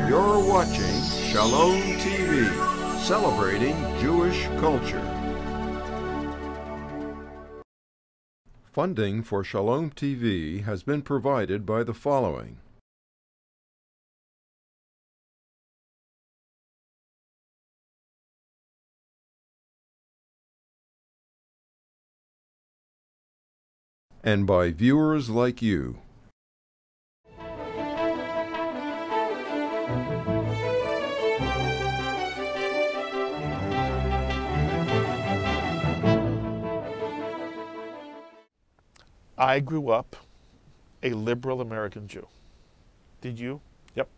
You're watching Shalom TV, celebrating Jewish culture. Funding for Shalom TV has been provided by the following. And by viewers like you. I grew up a liberal American Jew. Did you? Yep.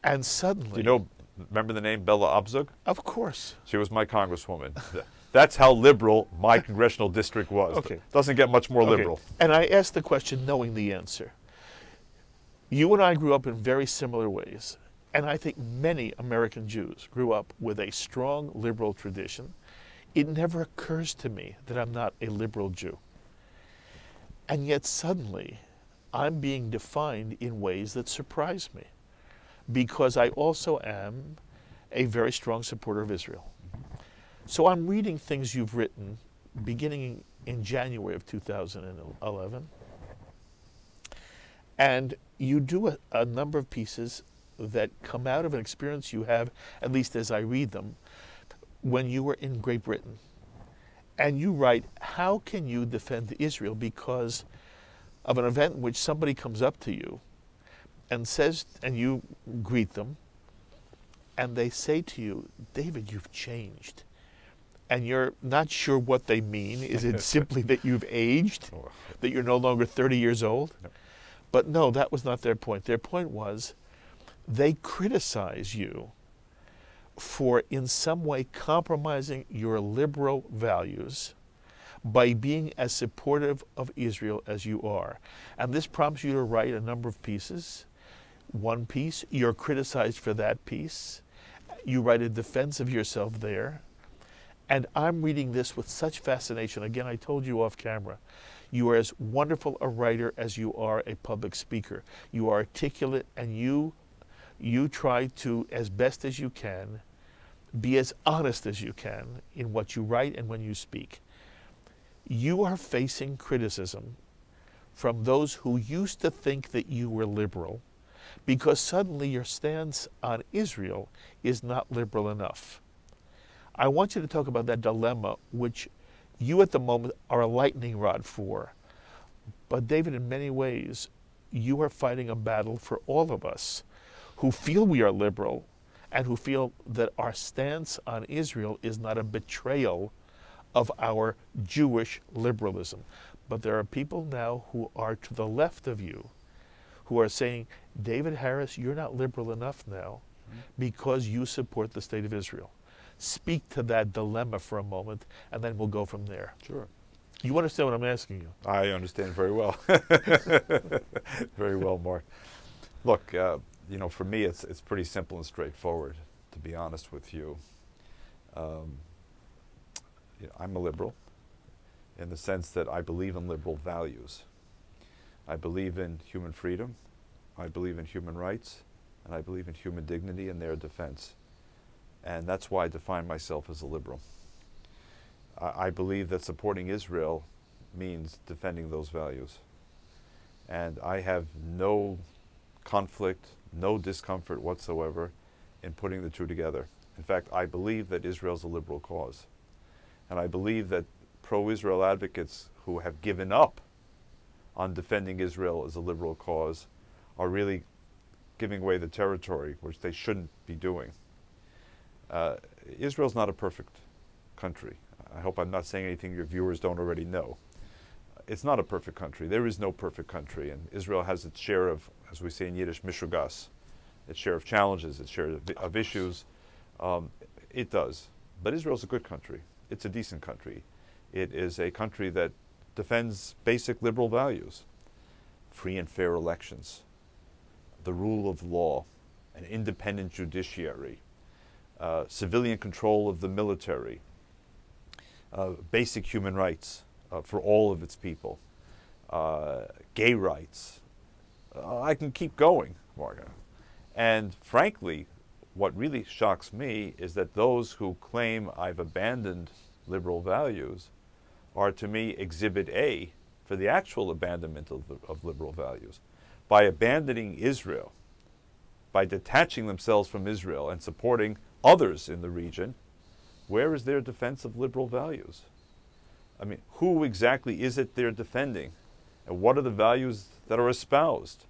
And suddenly... Do you know, remember the name Bella Abzug? Of course. She was my congresswoman. That's how liberal my congressional district was. Okay. Doesn't get much more liberal. And I asked the question knowing the answer. You and I grew up in very similar ways. And I think many American Jews grew up with a strong liberal tradition. It never occurs to me that I'm not a liberal Jew. And yet suddenly, I'm being defined in ways that surprise me, because I also am a very strong supporter of Israel. So I'm reading things you've written beginning in January of 2011, and you do a number of pieces that come out of an experience you have, at least as I read them, when you were in Great Britain. And you write, how can you defend Israel because of an event in which somebody comes up to you and says, and you greet them, and they say to you, David, you've changed. And you're not sure what they mean. Is it simply that you've aged, that you're no longer 30 years old? No. But no, that was not their point. Their point was they criticize you for in some way compromising your liberal values by being as supportive of Israel as you are. And this prompts you to write a number of pieces. One piece, you're criticized for that piece. You write a defense of yourself there. And I'm reading this with such fascination. Again, I told you off camera, you are as wonderful a writer as you are a public speaker. You are articulate, and you try to, as best as you can, be as honest as you can in what you write and when you speak. You are facing criticism from those who used to think that you were liberal, because suddenly your stance on Israel is not liberal enough. I want you to talk about that dilemma, which you at the moment are a lightning rod for. But David, in many ways, you are fighting a battle for all of us who feel we are liberal and who feel that our stance on Israel is not a betrayal of our Jewish liberalism. But there are people now who are to the left of you who are saying, David Harris, you're not liberal enough now because you support the state of Israel. Speak to that dilemma for a moment, and then we'll go from there. Sure. You understand what I'm asking you? I understand very well. Very well, Mark. Look, you know, for me, it's pretty simple and straightforward, to be honest with you. You know, I'm a liberal in the sense that I believe in liberal values. I believe in human freedom, I believe in human rights, and I believe in human dignity and their defense. And that's why I define myself as a liberal. I believe that supporting Israel means defending those values. And I have no conflict, no discomfort whatsoever in putting the two together. In fact, I believe that Israel is a liberal cause. And I believe that pro-Israel advocates who have given up on defending Israel as a liberal cause are really giving away the territory, which they shouldn't be doing. Israel's not a perfect country. I hope I'm not saying anything your viewers don't already know. It's not a perfect country. There is no perfect country, and Israel has its share of, as we say in Yiddish, mishugas, its share of challenges, its share of issues. It does. But Israel's a good country. It's a decent country. It is a country that defends basic liberal values: free and fair elections, the rule of law, an independent judiciary, civilian control of the military, basic human rights for all of its people, gay rights. I can keep going, Marga. And frankly, what really shocks me is that those who claim I've abandoned liberal values are, to me, exhibit A for the actual abandonment of liberal values. By abandoning Israel, by detaching themselves from Israel and supporting others in the region, where is their defense of liberal values? I mean, who exactly is it they're defending? And what are the values that are espoused?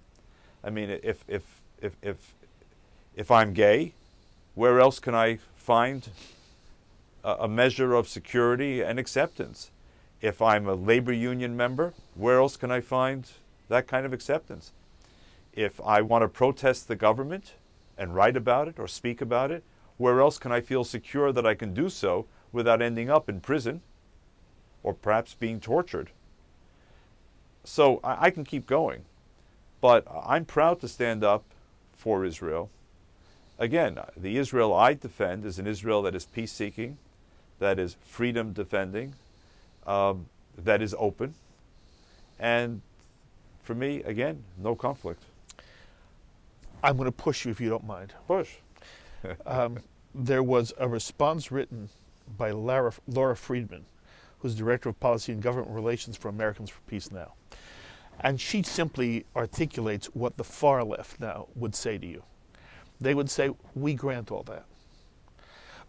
I mean, if I'm gay, where else can I find a measure of security and acceptance? If I'm a labor union member, where else can I find that kind of acceptance? If I want to protest the government and write about it or speak about it, where else can I feel secure that I can do so without ending up in prison or perhaps being tortured? So I can keep going, but I'm proud to stand up for Israel. Again, the Israel I defend is an Israel that is peace-seeking, that is freedom-defending, that is open, and for me, again, no conflict. I'm going to push you if you don't mind. Push. There was a response written by Laura Friedman, who's Director of Policy and Government Relations for Americans for Peace Now. And she simply articulates what the far left now would say to you. They would say, we grant all that.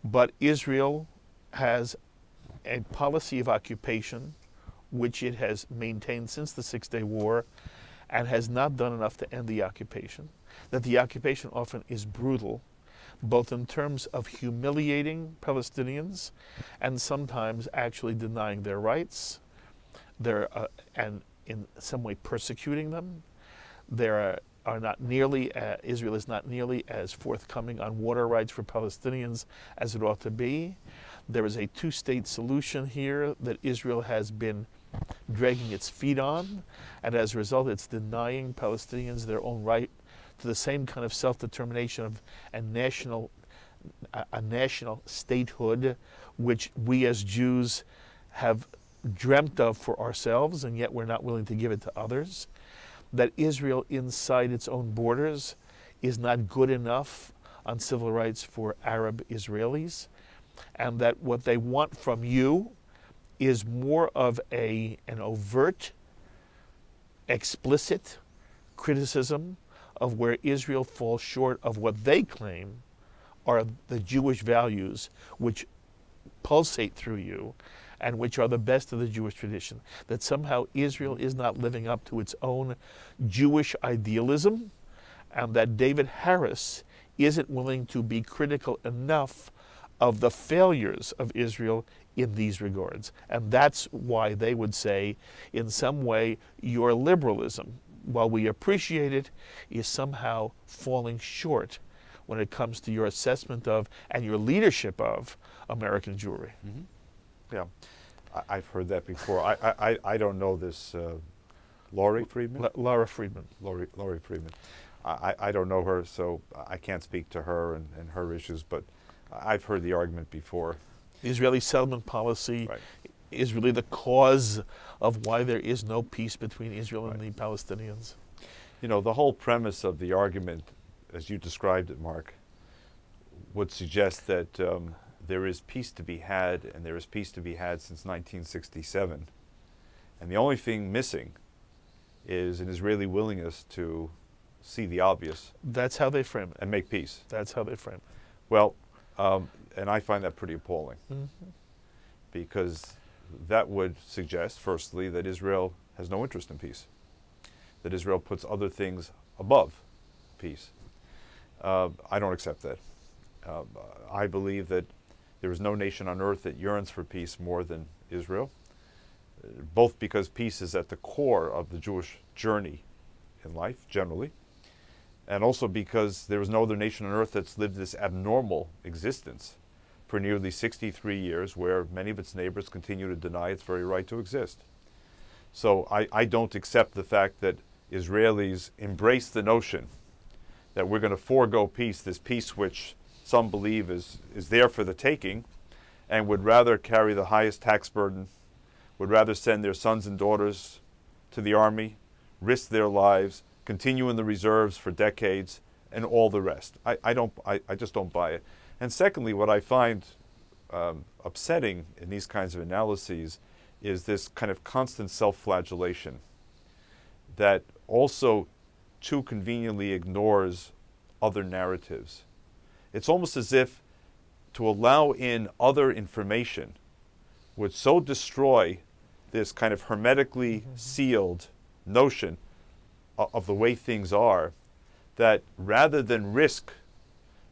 But Israel has a policy of occupation, which it has maintained since the Six-Day War, and has not done enough to end the occupation. That the occupation often is brutal, both in terms of humiliating Palestinians and sometimes actually denying their rights, and in some way persecuting them. Israel is not nearly as forthcoming on water rights for Palestinians as it ought to be. There is a two-state solution here that Israel has been dragging its feet on, and as a result it's denying Palestinians their own right to the same kind of self-determination of a national statehood which we as Jews have dreamt of for ourselves, and yet we're not willing to give it to others. That Israel inside its own borders is not good enough on civil rights for Arab Israelis, and that what they want from you is more of an overt, explicit criticism of where Israel falls short of what they claim are the Jewish values which pulsate through you and which are the best of the Jewish tradition. That somehow Israel is not living up to its own Jewish idealism, and that David Harris isn't willing to be critical enough of the failures of Israel in these regards. And that's why they would say, in some way, your liberalism, while we appreciate it, is somehow falling short when it comes to your assessment of and your leadership of American Jewry. Mm-hmm. Yeah, I've heard that before. I don't know this Laurie Friedman? Laura Friedman. Laurie Friedman. I don't know her, so I can't speak to her and her issues, but I've heard the argument before. The Israeli settlement policy Right. is really the cause of why there is no peace between Israel and the Palestinians. You know, the whole premise of the argument, as you described it, Mark, would suggest that there is peace to be had, and there is peace to be had since 1967. And the only thing missing is an Israeli willingness to see the obvious. That's how they frame it. And make peace. That's how they frame it. Well, and I find that pretty appalling, because that would suggest, firstly, that Israel has no interest in peace, that Israel puts other things above peace. I don't accept that. I believe that there is no nation on earth that yearns for peace more than Israel, both because peace is at the core of the Jewish journey in life, generally, and also because there is no other nation on earth that's lived this abnormal existence for nearly 63 years, where many of its neighbors continue to deny its very right to exist. So I don't accept the fact that Israelis embrace the notion that we're going to forego peace, this peace which some believe is there for the taking, and would rather carry the highest tax burden, would rather send their sons and daughters to the army, risk their lives, continue in the reserves for decades, and all the rest. I just don't buy it. And secondly, what I find upsetting in these kinds of analyses is this kind of constant self-flagellation that also too conveniently ignores other narratives. It's almost as if to allow in other information would so destroy this kind of hermetically sealed notion of the way things are, that rather than risk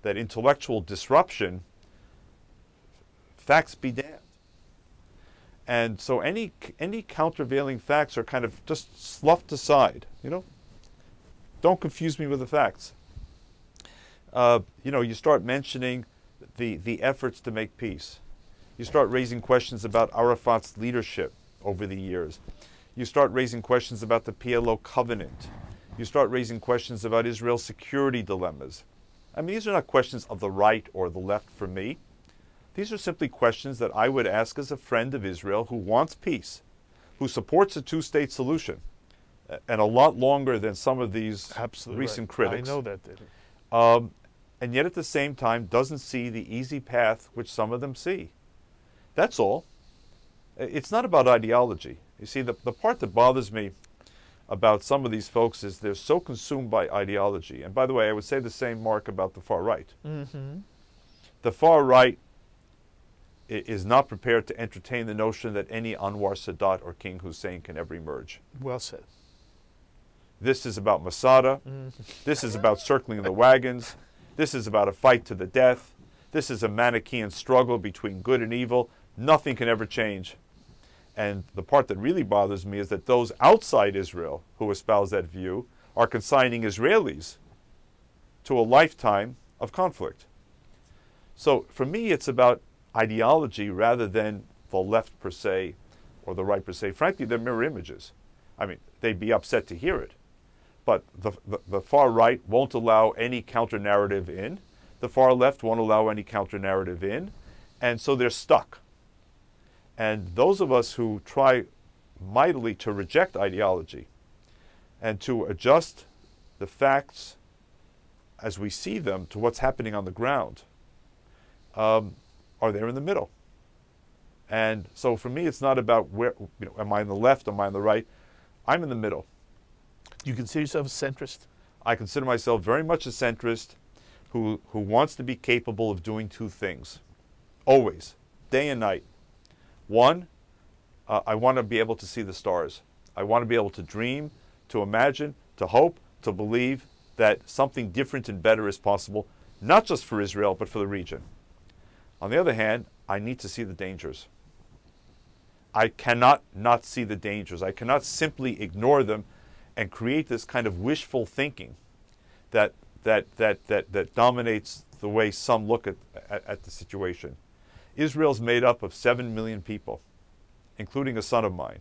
that intellectual disruption, facts be damned. And so any countervailing facts are kind of just sloughed aside. You know, don't confuse me with the facts. You know, you start mentioning the efforts to make peace. You start raising questions about Arafat's leadership over the years. You start raising questions about the PLO covenant. You start raising questions about Israel's security dilemmas. I mean, these are not questions of the right or the left for me. These are simply questions that I would ask as a friend of Israel who wants peace, who supports a two-state solution, and a lot longer than some of these recent critics. I know that. And yet at the same time doesn't see the easy path which some of them see. That's all. It's not about ideology. You see, the part that bothers me about some of these folks is they're so consumed by ideology. And by the way, I would say the same, Mark, about the far right. Mm-hmm. The far right is not prepared to entertain the notion that any Anwar Sadat or King Hussein can ever emerge. Well said. This is about Masada. This is about circling the wagons. This is about a fight to the death. This is a Manichaean struggle between good and evil. Nothing can ever change. And the part that really bothers me is that those outside Israel who espouse that view are consigning Israelis to a lifetime of conflict. So for me, it's about ideology rather than the left per se or the right per se. Frankly, they're mirror images. I mean, they'd be upset to hear it. But the far right won't allow any counter-narrative in. The far left won't allow any counter-narrative in. And so they're stuck. And those of us who try mightily to reject ideology and to adjust the facts as we see them to what's happening on the ground are there in the middle. And so for me, it's not about where, you know, am I on the left, am I on the right? I'm in the middle. You consider yourself a centrist? I consider myself very much a centrist who wants to be capable of doing two things, always, day and night. One, I want to be able to see the stars. I want to be able to dream, to imagine, to hope, to believe that something different and better is possible, not just for Israel, but for the region. On the other hand, I need to see the dangers. I cannot not see the dangers. I cannot simply ignore them and create this kind of wishful thinking that dominates the way some look at the situation. Israel's made up of 7 million people, including a son of mine,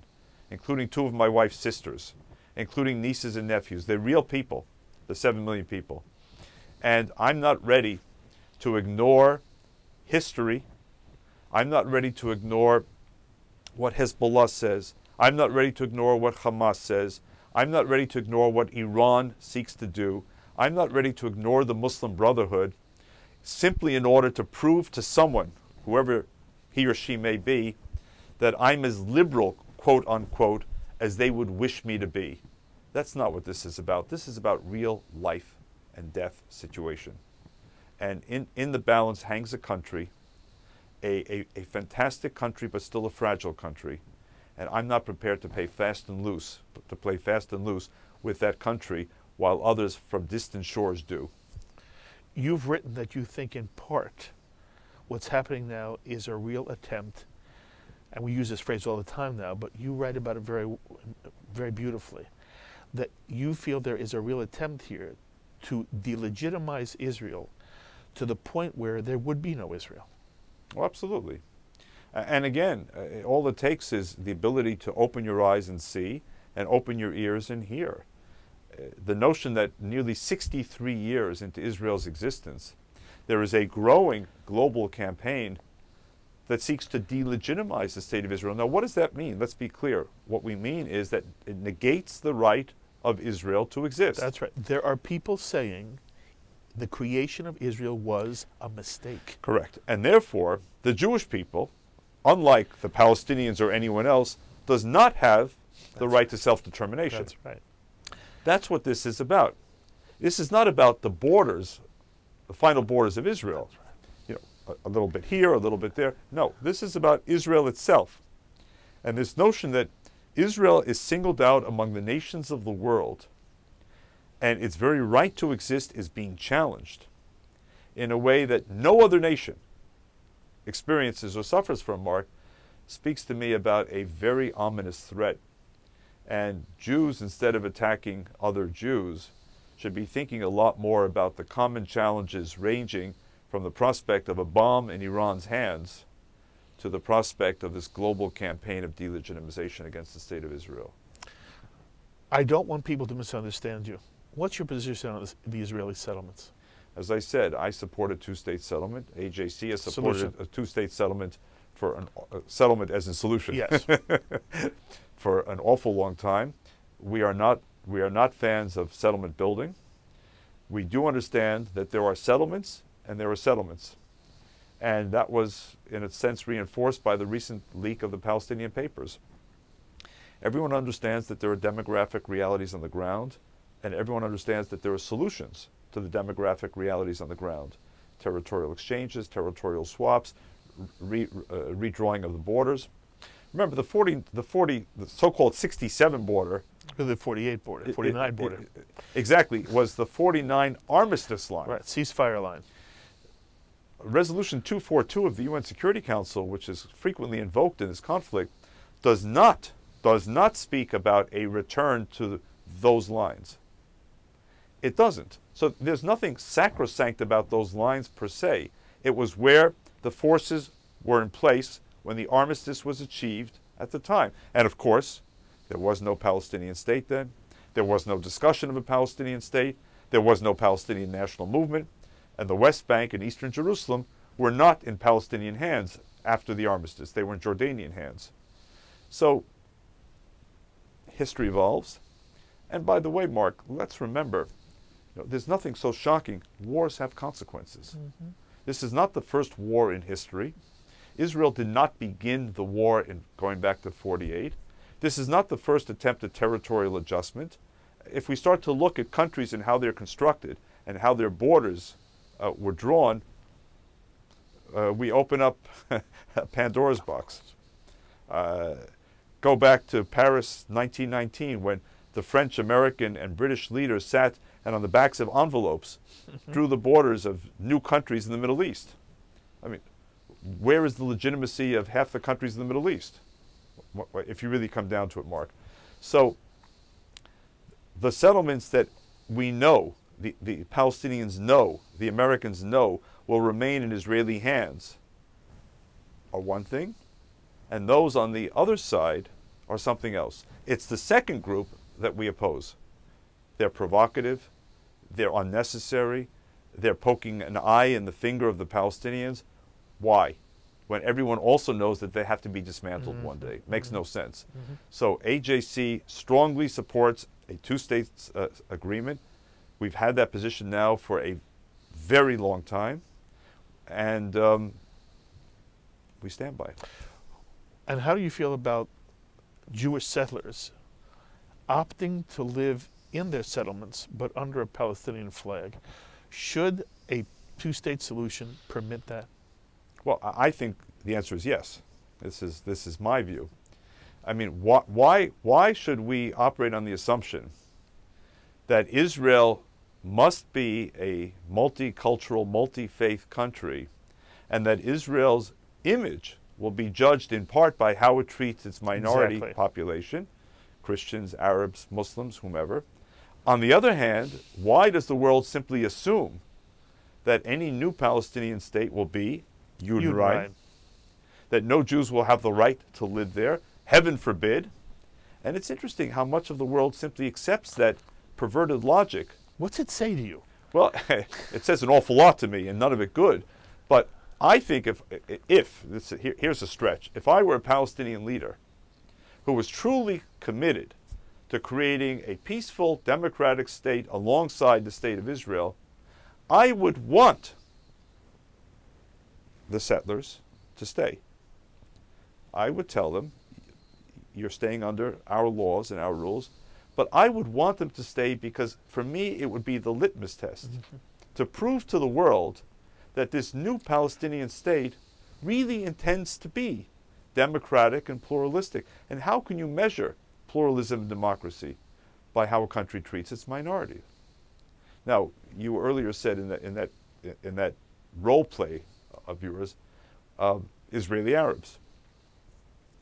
including 2 of my wife's sisters, including nieces and nephews. They're real people, the 7 million people. And I'm not ready to ignore history. I'm not ready to ignore what Hezbollah says. I'm not ready to ignore what Hamas says. I'm not ready to ignore what Iran seeks to do. I'm not ready to ignore the Muslim Brotherhood simply in order to prove to someone, whoever he or she may be, that I'm as liberal, quote unquote, as they would wish me to be. That's not what this is about. This is about real life and death situation. And in the balance hangs a country, a fantastic country, but still a fragile country. And I'm not prepared to play fast and loose with that country while others from distant shores do. You've written that you think in part what's happening now is a real attempt, and we use this phrase all the time now, but you write about it very, very beautifully, that you feel there is a real attempt here to delegitimize Israel to the point where there would be no Israel. Oh, absolutely. And again, all it takes is the ability to open your eyes and see, and open your ears and hear. The notion that nearly 63 years into Israel's existence, there is a growing global campaign that seeks to delegitimize the state of Israel. Now, what does that mean? Let's be clear. What we mean is that it negates the right of Israel to exist. That's right. There are people saying, the creation of Israel was a mistake. Correct. And therefore, the Jewish people, unlike the Palestinians or anyone else, does not have the right to self-determination. That's right. That's what this is about. This is not about the borders, the final borders of Israel. That's right. You know, a little bit here, a little bit there. No, this is about Israel itself. And this notion that Israel is singled out among the nations of the world, and its very right to exist is being challenged in a way that no other nation experiences or suffers from, Mark, speaks to me about a very ominous threat. And Jews, instead of attacking other Jews, should be thinking a lot more about the common challenges ranging from the prospect of a bomb in Iran's hands to the prospect of this global campaign of delegitimization against the state of Israel. I don't want people to misunderstand you. What's your position on the Israeli settlements? As I said, I support a two-state settlement. AJC has supported a two-state settlement for a settlement as in solution. Yes. For an awful long time. We are not fans of settlement building. We do understand that there are settlements and there are settlements. And that was, in a sense, reinforced by the recent leak of the Palestinian Papers. Everyone understands that there are demographic realities on the ground, and everyone understands that there are solutions to the demographic realities on the ground. Territorial exchanges, territorial swaps, redrawing of the borders. Remember, the so-called 67 border, The 48 border, 49 border. Exactly, was the 49 armistice line. Right, ceasefire line. Resolution 242 of the UN Security Council, which is frequently invoked in this conflict, does not speak about a return to those lines. It doesn't. So there's nothing sacrosanct about those lines per se. It was where the forces were in place when the armistice was achieved at the time. And of course, there was no Palestinian state then. There was no discussion of a Palestinian state. There was no Palestinian national movement. And the West Bank and Eastern Jerusalem were not in Palestinian hands after the armistice. They were in Jordanian hands. So history evolves. And by the way, Mark, let's remember, there's nothing so shocking. Wars have consequences. Mm-hmm. This is not the first war in history. Israel did not begin the war in going back to 48. This is not the first attempt at territorial adjustment. If we start to look at countries and how they're constructed and how their borders were drawn, we open up Pandora's box. Go back to Paris 1919 when the French, American, and British leaders sat and on the backs of envelopes drew the borders of new countries in the Middle East. I mean, where is the legitimacy of half the countries in the Middle East? If you really come down to it, Mark. So the settlements that we know, the Palestinians know, the Americans know, will remain in Israeli hands are one thing, and those on the other side are something else. It's the second group that we oppose. They're provocative, they're unnecessary, they're poking an eye in the finger of the Palestinians. Why? When everyone also knows that they have to be dismantled one day. It makes no sense. So AJC strongly supports a two-state agreement. We've had that position now for a very long time, and we stand by it. And how do you feel about Jewish settlers opting to live in their settlements but under a Palestinian flag? Should a two-state solution permit that? Well, I think the answer is yes. This is my view. I mean, why should we operate on the assumption that Israel must be a multicultural, multi-faith country, and that Israel's image will be judged in part by how it treats its minority population, Christians, Arabs, Muslims, whomever? On the other hand, why does the world simply assume that any new Palestinian state will be Judenrein, that no Jews will have the right to live there? Heaven forbid. And it's interesting how much of the world simply accepts that perverted logic. What's it say to you? Well, it says an awful lot to me, and none of it good. But I think here's a stretch. If I were a Palestinian leader who was truly committed to creating a peaceful, democratic state alongside the state of Israel, I would want the settlers to stay. I would tell them, you're staying under our laws and our rules, but I would want them to stay because for me it would be the litmus test to prove to the world that this new Palestinian state really intends to be democratic and pluralistic. And how can you measure pluralism and democracy? By how a country treats its minority. Now, you earlier said in that role play of yours, Israeli Arabs.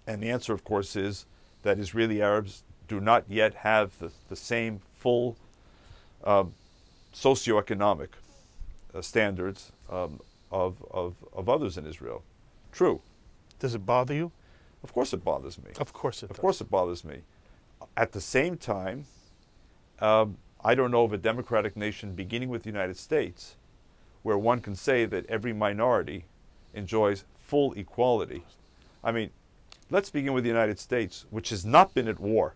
And the answer, of course, is that Israeli Arabs do not yet have the same full socioeconomic standards of others in Israel. True. Does it bother you? Of course it bothers me. Of course it does. Of course it bothers me. At the same time, I don't know of a democratic nation beginning with the United States where one can say that every minority enjoys full equality. I mean, let's begin with the United States, which has not been at war,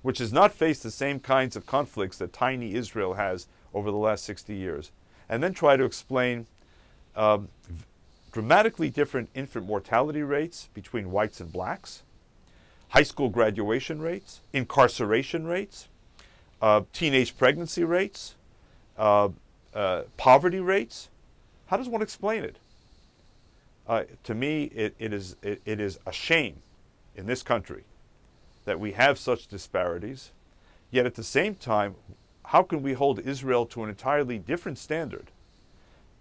which has not faced the same kinds of conflicts that tiny Israel has over the last 60 years, and then try to explain dramatically different infant mortality rates between whites and blacks, high school graduation rates, incarceration rates, teenage pregnancy rates, poverty rates. How does one explain it? To me, it is a shame in this country that we have such disparities, yet at the same time, how can we hold Israel to an entirely different standard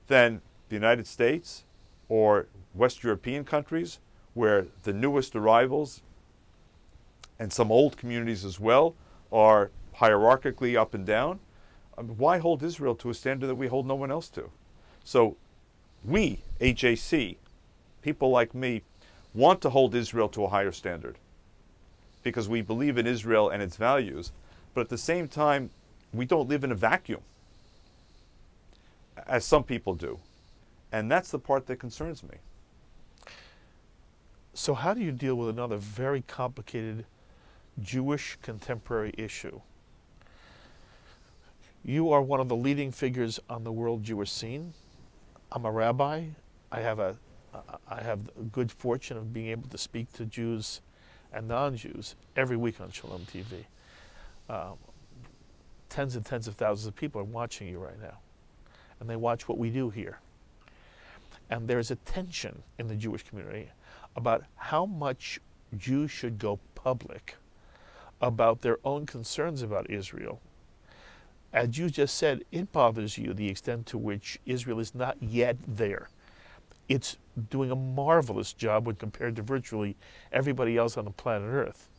than the United States or West European countries, where the newest arrivals and some old communities as well are hierarchically up and down? Why hold Israel to a standard that we hold no one else to? So we, HAC, people like me, want to hold Israel to a higher standard because we believe in Israel and its values, but at the same time, we don't live in a vacuum, as some people do. And that's the part that concerns me. So how do you deal with another very complicated Jewish contemporary issue? You are one of the leading figures on the world Jewish scene. I'm a rabbi. I have the good fortune of being able to speak to Jews and non-Jews every week on Shalom TV. Tens and tens of thousands of people are watching you right now, and they watch what we do here. And there's a tension in the Jewish community about how much Jews should go public about their own concerns about Israel. As you just said, it bothers you the extent to which Israel is not yet there. It's doing a marvelous job when compared to virtually everybody else on the planet Earth.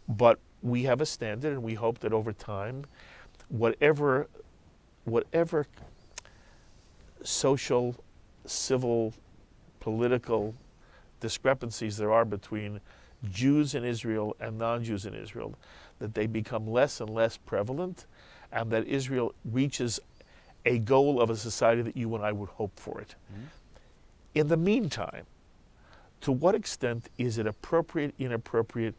But we have a standard, and we hope that over time, whatever social, civil, political discrepancies there are between Jews in Israel and non-Jews in Israel, that they become less and less prevalent, and that Israel reaches a goal of a society that you and I would hope for it. Mm-hmm. In the meantime, to what extent is it appropriate, inappropriate,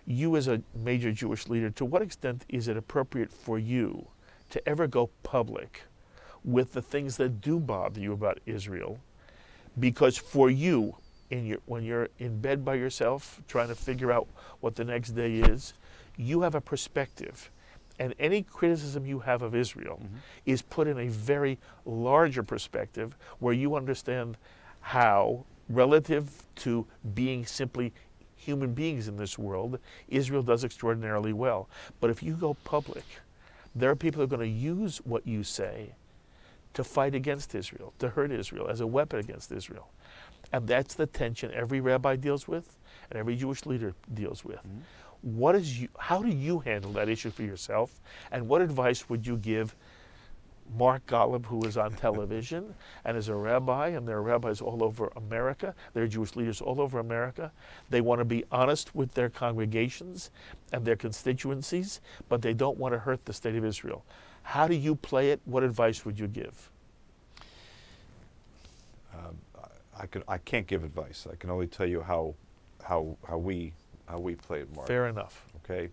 you as a major Jewish leader, to what extent is it appropriate for you to ever go public with the things that do bother you about Israel? Because for you, when you're in bed by yourself trying to figure out what the next day is, you have a perspective. And any criticism you have of Israel mm-hmm. is put in a very larger perspective where you understand how, relative to being simply human beings in this world, Israel does extraordinarily well. But if you go public, there are people who are going to use what you say to fight against Israel, to hurt Israel, as a weapon against Israel. And that's the tension every rabbi deals with and every Jewish leader deals with. Mm-hmm. How do you handle that issue for yourself? And what advice would you give Mark Golub, who is on television and is a rabbi, and there are rabbis all over America, there are Jewish leaders all over America. They want to be honest with their congregations and their constituencies, but they don't want to hurt the state of Israel. How do you play it? What advice would you give? I can't give advice. I can only tell you how we play it, Mark. Fair enough. Okay,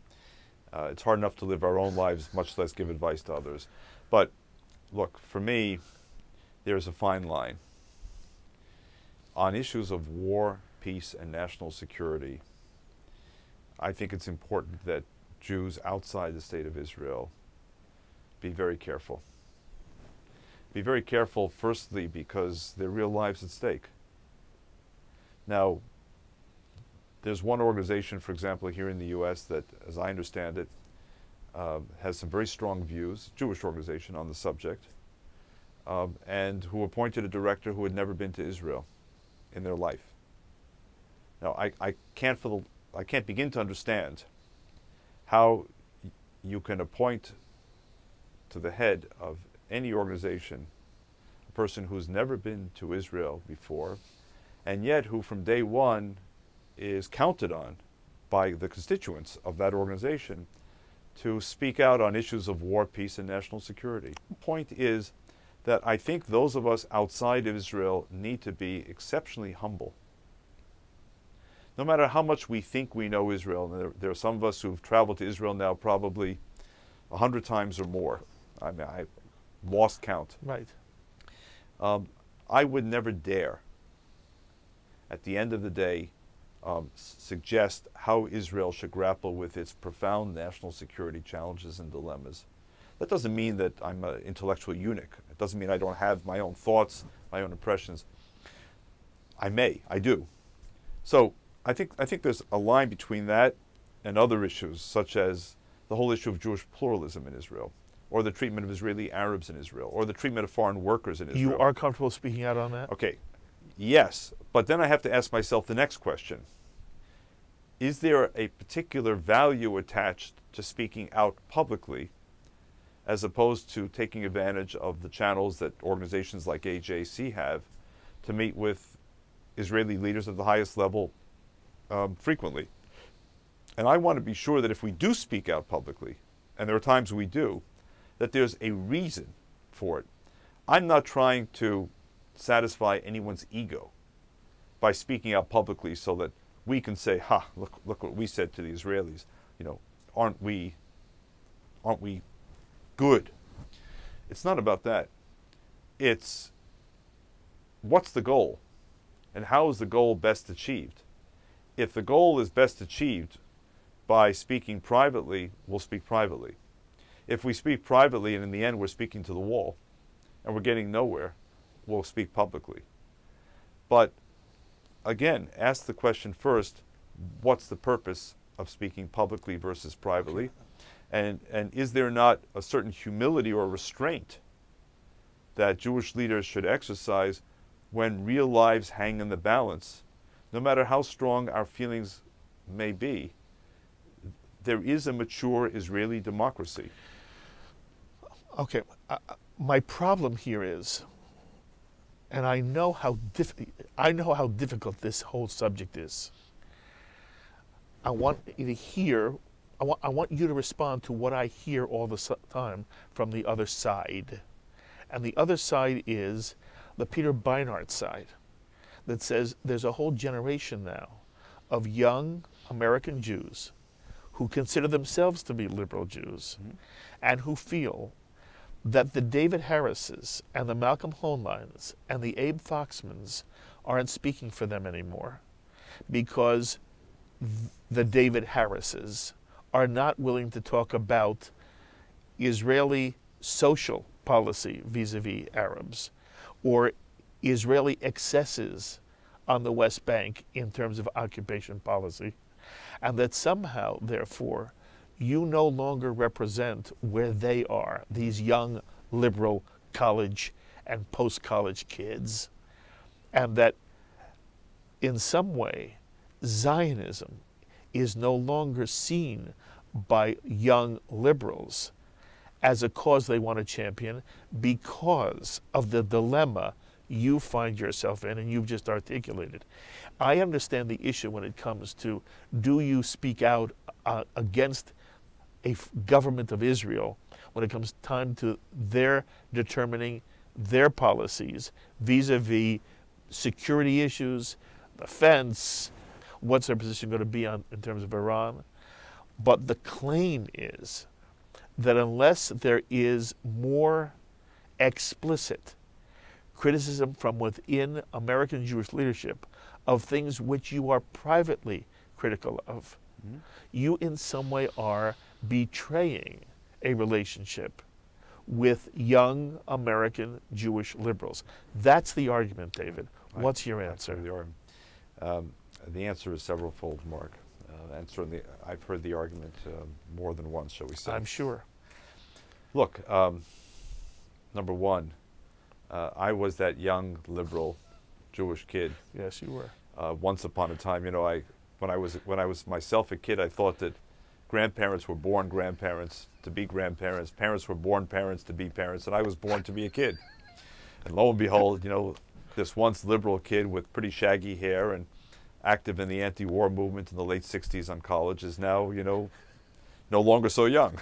it's hard enough to live our own lives, much less give advice to others. But look, for me, there's a fine line. On issues of war, peace, and national security, I think it's important that Jews outside the state of Israel be very careful. Be very careful, firstly, because there are real lives at stake. Now, there's one organization, for example, here in the U.S. that, as I understand it, has some very strong views, Jewish organization, on the subject, and who appointed a director who had never been to Israel in their life. Now, I can't begin to understand how you can appoint to the head of any organization a person who's never been to Israel before, and yet who from day one is counted on by the constituents of that organization to speak out on issues of war, peace, and national security. The point is that I think those of us outside of Israel need to be exceptionally humble. No matter how much we think we know Israel, and there are some of us who've traveled to Israel now probably 100 times or more. I mean, I lost count. Right. I would never dare, at the end of the day, suggest how Israel should grapple with its profound national security challenges and dilemmas. That doesn't mean that I'm an intellectual eunuch. It doesn't mean I don't have my own thoughts, my own impressions. I do. So I think there's a line between that and other issues, such as the whole issue of Jewish pluralism in Israel, or the treatment of Israeli Arabs in Israel, or the treatment of foreign workers in Israel. You are comfortable speaking out on that? Okay, yes, but then I have to ask myself the next question. Is there a particular value attached to speaking out publicly as opposed to taking advantage of the channels that organizations like AJC have to meet with Israeli leaders at the highest level frequently? And I want to be sure that if we do speak out publicly, and there are times we do, that there's a reason for it. I'm not trying to satisfy anyone's ego by speaking out publicly so that we can say, ha, look what we said to the Israelis. You know, aren't we good? It's not about that. It's what's the goal and how is the goal best achieved? If the goal is best achieved by speaking privately, we'll speak privately. If we speak privately and in the end we're speaking to the wall and we're getting nowhere, we'll speak publicly. But again, ask the question first, what's the purpose of speaking publicly versus privately? And is there not a certain humility or restraint that Jewish leaders should exercise when real lives hang in the balance? No matter how strong our feelings may be, there is a mature Israeli democracy. Okay, my problem here is, and I know how difficult this whole subject is. I want you to hear. I want you to respond to what I hear all the time from the other side, and the other side is the Peter Beinart side, that says there's a whole generation now of young American Jews who consider themselves to be liberal Jews, and who feel that the David Harrises and the Malcolm Hoenleins and the Abe Foxmans aren't speaking for them anymore because the David Harrises are not willing to talk about Israeli social policy vis-a-vis Arabs or Israeli excesses on the West Bank in terms of occupation policy, and that somehow, therefore, you no longer represent where they are, these young liberal college and post-college kids, and that in some way Zionism is no longer seen by young liberals as a cause they want to champion because of the dilemma you find yourself in and you've just articulated. I understand the issue when it comes to, do you speak out against a government of Israel when it comes time to their determining their policies vis-a-vis security issues, defense, what's their position going to be on in terms of Iran? But the claim is that unless there is more explicit criticism from within American Jewish leadership of things which you are privately critical of. Mm-hmm. You in some way are betraying a relationship with young American Jewish liberals. That's the argument, David. What's your answer? The answer is several-fold, Mark. And certainly I've heard the argument more than once, shall we say. I'm sure. Look, number one, I was that young liberal Jewish kid. Yes, you were. Once upon a time, you know, when I was myself a kid, I thought that grandparents were born grandparents to be grandparents. Parents were born parents to be parents, and I was born to be a kid. And lo and behold, you know, this once liberal kid with pretty shaggy hair and active in the anti-war movement in the late 60s on college is now, you know, no longer so young.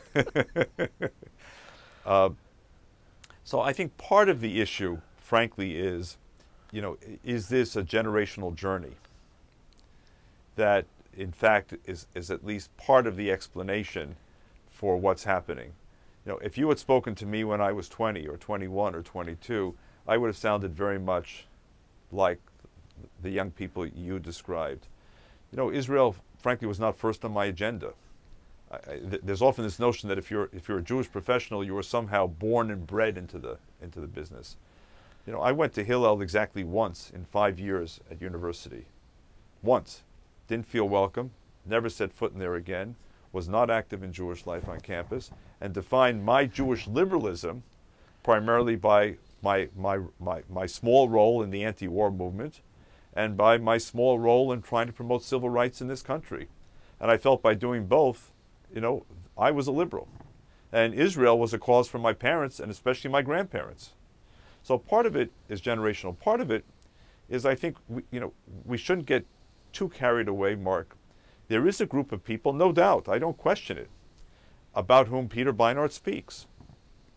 So I think part of the issue, frankly, is, you know, is this a generational journey that, in fact, is at least part of the explanation for what's happening? You know, if you had spoken to me when I was 20 or 21 or 22, I would have sounded very much like the young people you described. You know, Israel, frankly, was not first on my agenda. There's often this notion that if you're a Jewish professional, you were somehow born and bred into the business. You know, I went to Hillel exactly once in 5 years at university. Once. Didn't feel welcome, never set foot in there again, was not active in Jewish life on campus, and defined my Jewish liberalism primarily by my small role in the anti-war movement and by my small role in trying to promote civil rights in this country. And I felt by doing both, you know, I was a liberal. And Israel was a cause for my parents and especially my grandparents. So part of it is generational. Part of it is, I think, we shouldn't get too carried away, Mark. There is a group of people, no doubt, I don't question it, about whom Peter Beinart speaks.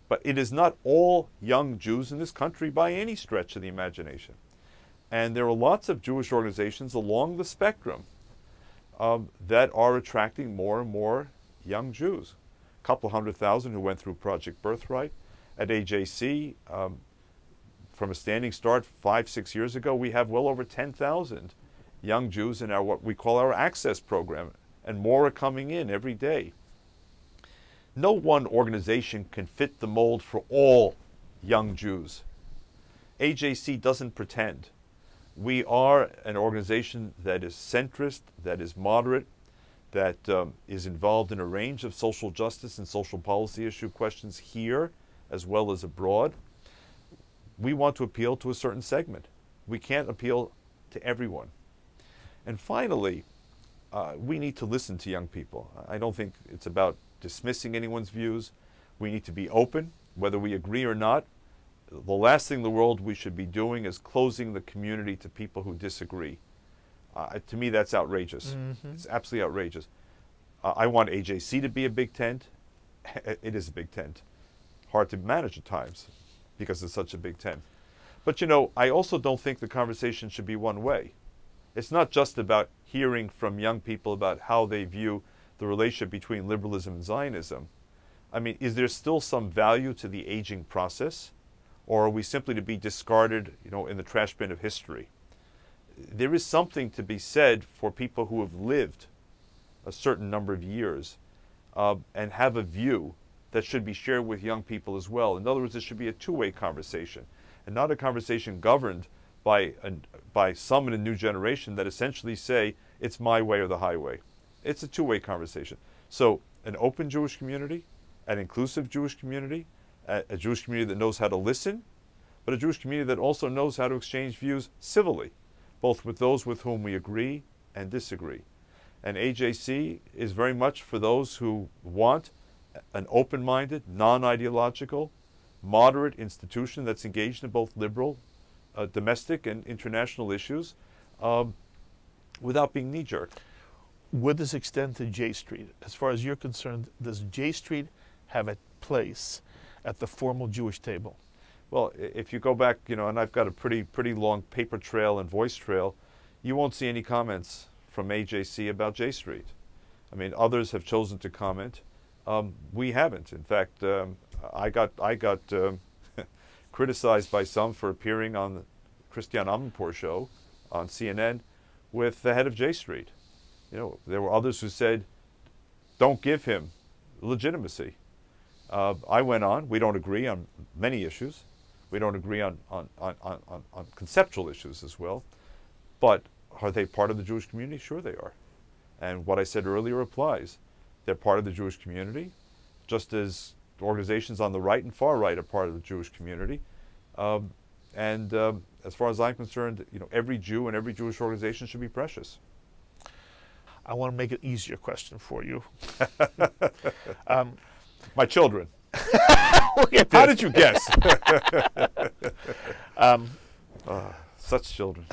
But it is not all young Jews in this country by any stretch of the imagination. And there are lots of Jewish organizations along the spectrum that are attracting more and more young Jews. A couple 100,000 who went through Project Birthright. At AJC, from a standing start 5-6 years ago, we have well over 10,000 young Jews in our what we call our Access program, and more are coming in every day. No one organization can fit the mold for all young Jews. AJC doesn't pretend. We are an organization that is centrist, that is moderate, that is involved in a range of social justice and social policy issue questions here as well as abroad. We want to appeal to a certain segment. We can't appeal to everyone. And finally, we need to listen to young people. I don't think it's about dismissing anyone's views. We need to be open, whether we agree or not. The last thing in the world we should be doing is closing the community to people who disagree. To me, that's outrageous. Mm-hmm. It's absolutely outrageous. I want AJC to be a big tent. It is a big tent. Hard to manage at times because it's such a big tent. But, you know, I also don't think the conversation should be one way. It's not just about hearing from young people about how they view the relationship between liberalism and Zionism. I mean, is there still some value to the aging process? Or are we simply to be discarded, you know, in the trash bin of history? There is something to be said for people who have lived a certain number of years and have a view that should be shared with young people as well. In other words, it should be a two-way conversation, and not a conversation governed by some in a new generation that essentially say, it's my way or the highway. It's a two-way conversation. So an open Jewish community, an inclusive Jewish community, a Jewish community that knows how to listen, but a Jewish community that also knows how to exchange views civilly, both with those with whom we agree and disagree. And AJC is very much for those who want an open-minded, non-ideological, moderate institution that's engaged in both liberal, domestic and international issues without being knee-jerk. Would this extend to J Street? As far as you're concerned, does J Street have a place at the formal Jewish table? Well, if you go back, you know, and I've got a pretty long paper trail and voice trail, you won't see any comments from AJC about J Street. I mean, others have chosen to comment. We haven't. In fact, I got criticized by some for appearing on the Christian Amanpour show on CNN with the head of J Street. You know, there were others who said, don't give him legitimacy. I went on. We don't agree on many issues. We don't agree on conceptual issues as well. But are they part of the Jewish community? Sure they are. And what I said earlier applies. They're part of the Jewish community, just as organizations on the right and far right are part of the Jewish community. As far as I'm concerned, you know, every Jew and every Jewish organization should be precious. I want to make an easier question for you. My children. How did you guess? Such children.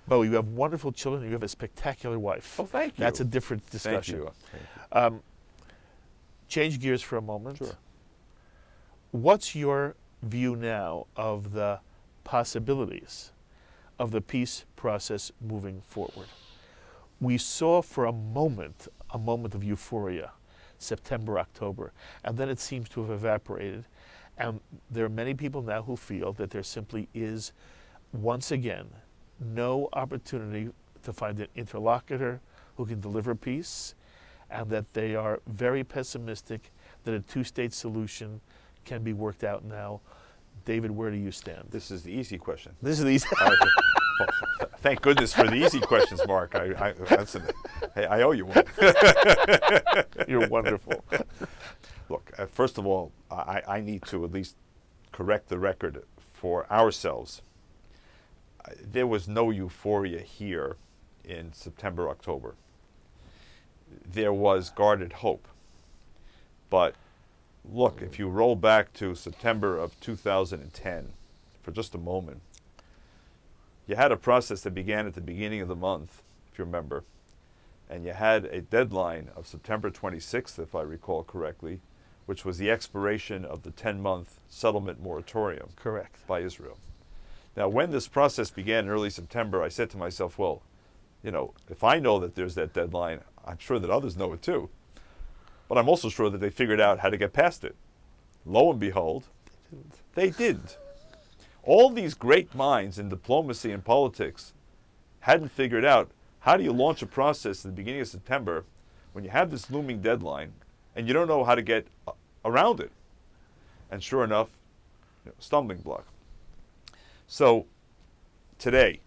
Bo, you have wonderful children. You have a spectacular wife. Oh, thank you. That's a different discussion. Thank you. Change gears for a moment. Sure. What's your view now of the possibilities of the peace process moving forward? We saw for a moment of euphoria, September, October, and then it seems to have evaporated. And there are many people now who feel that there simply is, once again, no opportunity to find an interlocutor who can deliver peace, and that they are very pessimistic that a two-state solution can be worked out now. David, where do you stand? This is the easy question. This is the easy. Thank goodness for the easy questions, Mark. I owe you one. You're wonderful. Look, first of all, I need to at least correct the record for ourselves. There was no euphoria here in September, October. There was guarded hope. But look, if you roll back to September of 2010 for just a moment, you had a process that began at the beginning of the month, if you remember, and you had a deadline of September 26th, if I recall correctly, which was the expiration of the 10-month settlement moratorium. Correct. By Israel. Now, when this process began in early September, I said to myself, well, you know, if I know that there's that deadline, I'm sure that others know it too. But I'm also sure that they figured out how to get past it. Lo and behold, they didn't. All these great minds in diplomacy and politics hadn't figured out how do you launch a process at the beginning of September when you have this looming deadline and you don't know how to get around it. And sure enough, you know, stumbling block. So today,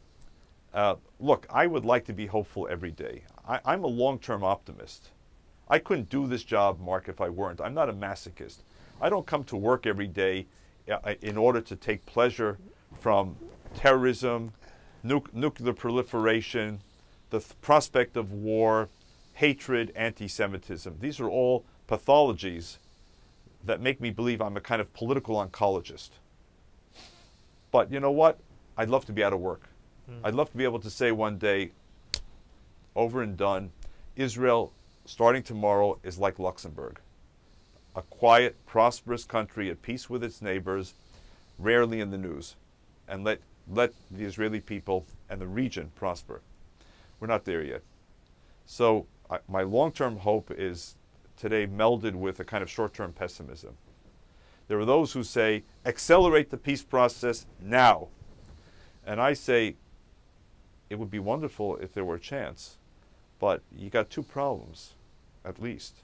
look, I would like to be hopeful every day. I'm a long-term optimist. I couldn't do this job, Mark, if I weren't. I'm not a masochist. I don't come to work every day in order to take pleasure from terrorism, nuclear proliferation, the prospect of war, hatred, anti-Semitism. These are all pathologies that make me believe I'm a kind of political oncologist. But you know what? I'd love to be out of work. I'd love to be able to say one day, over and done, Israel, starting tomorrow, is like Luxembourg. A quiet, prosperous country at peace with its neighbors, rarely in the news. And let the Israeli people and the region prosper. We're not there yet. So my long-term hope is today melded with a kind of short-term pessimism. There are those who say, accelerate the peace process now. And I say, it would be wonderful if there were a chance. But you got two problems, at least.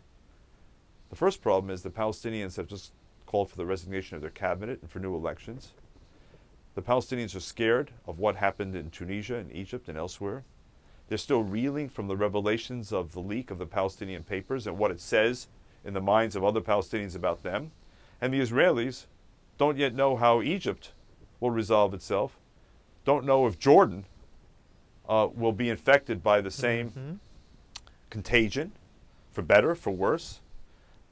The first problem is the Palestinians have just called for the resignation of their cabinet and for new elections. The Palestinians are scared of what happened in Tunisia and Egypt and elsewhere. They're still reeling from the revelations of the leak of the Palestinian papers and what it says in the minds of other Palestinians about them. And the Israelis don't yet know how Egypt will resolve itself, don't know if Jordan will be infected by the same contagion, for better, for worse.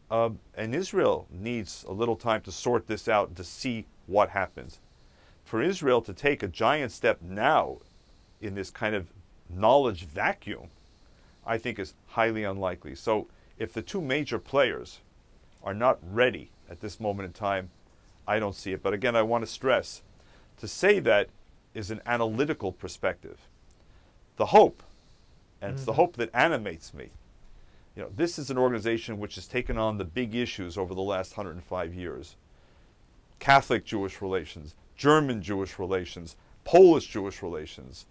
And Israel needs a little time to sort this out and to see what happens. For Israel to take a giant step now in this kind of knowledge vacuum, I think is highly unlikely. So if the two major players are not ready at this moment in time, I don't see it. But again, I want to stress, to say that is an analytical perspective. The hope, and it's the hope that animates me. You know, this is an organization which has taken on the big issues over the last 105 years. Catholic Jewish relations, German Jewish relations, Polish Jewish relations,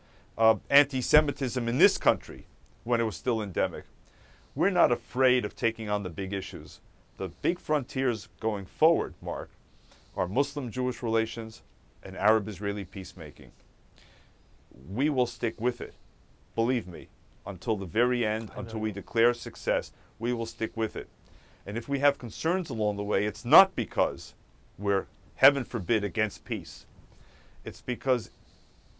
anti-Semitism in this country when it was still endemic. We're not afraid of taking on the big issues. The big frontiers going forward, Mark, are Muslim-Jewish relations and Arab-Israeli peacemaking. We will stick with it, believe me, until the very end, until we declare success. We will stick with it. And if we have concerns along the way, it's not because we're, heaven forbid, against peace. It's because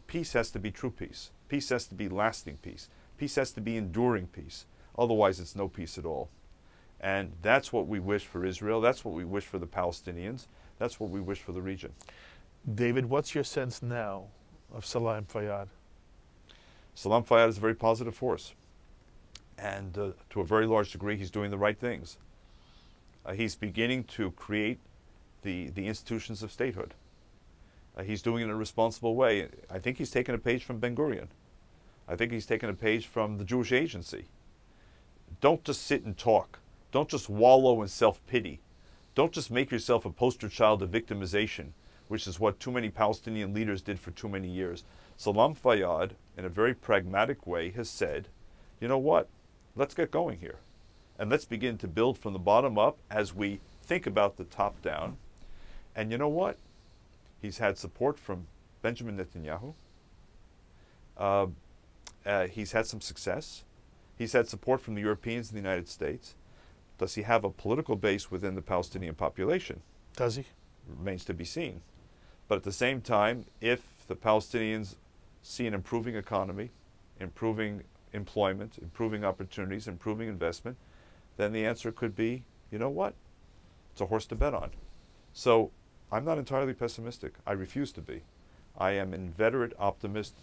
peace has to be true peace. Peace has to be lasting peace. Peace has to be enduring peace. Otherwise, it's no peace at all. And that's what we wish for Israel. That's what we wish for the Palestinians. That's what we wish for the region. David, what's your sense now of Salam Fayyad? Salam Fayyad is a very positive force. And to a very large degree, he's doing the right things. He's beginning to create the institutions of statehood. He's doing it in a responsible way. I think he's taken a page from Ben-Gurion. I think he's taken a page from the Jewish Agency. Don't just sit and talk. Don't just wallow in self-pity. Don't just make yourself a poster child of victimization, which is what too many Palestinian leaders did for too many years. Salam Fayyad, in a very pragmatic way, has said, you know what? Let's get going here. And let's begin to build from the bottom up as we think about the top down. And you know what? He's had support from Benjamin Netanyahu. He's had some success. He's had support from the Europeans and the United States. Does he have a political base within the Palestinian population? Does he? Remains to be seen. But at the same time, if the Palestinians see an improving economy, improving employment, improving opportunities, improving investment, then the answer could be, you know what? It's a horse to bet on. So I'm not entirely pessimistic. I refuse to be. I am an inveterate optimist.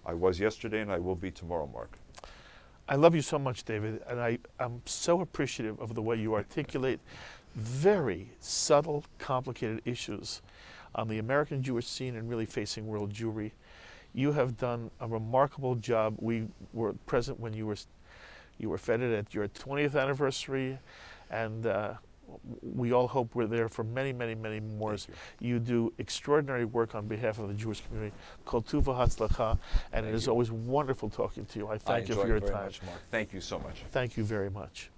I was yesterday and I will be tomorrow, Mark. I love you so much, David, and I'm so appreciative of the way you articulate very subtle, complicated issues on the American Jewish scene and really facing world Jewry. You have done a remarkable job. We were present when you were feted at your 20th anniversary, and we all hope we're there for many, many, many more. You do extraordinary work on behalf of the Jewish community. Kol tuv v'hatzlacha, and it is always wonderful talking to you. I thank you for your time. Much, Mark. Thank you so much. Thank you very much.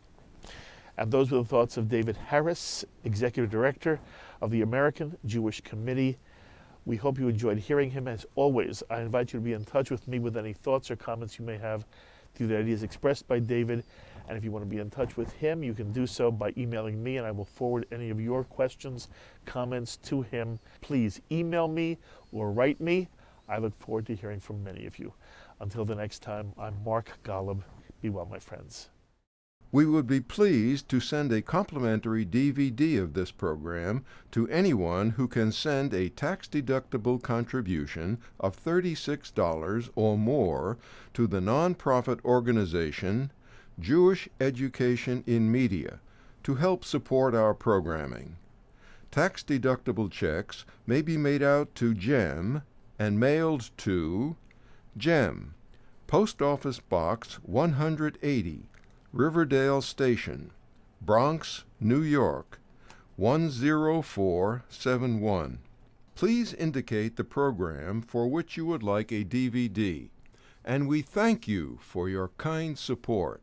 And those were the thoughts of David Harris, Executive Director of the American Jewish Committee. We hope you enjoyed hearing him. As always, I invite you to be in touch with me with any thoughts or comments you may have through the ideas expressed by David. And if you want to be in touch with him, you can do so by emailing me, and I will forward any of your questions, comments to him. Please email me or write me. I look forward to hearing from many of you. Until the next time, I'm Mark Golub. Be well, my friends. We would be pleased to send a complimentary DVD of this program to anyone who can send a tax-deductible contribution of $36 or more to the nonprofit organization Jewish Education in Media to help support our programming. Tax-deductible checks may be made out to GEM and mailed to GEM, Post Office Box 180, Riverdale Station, Bronx, New York, 10471. Please indicate the program for which you would like a DVD, and we thank you for your kind support.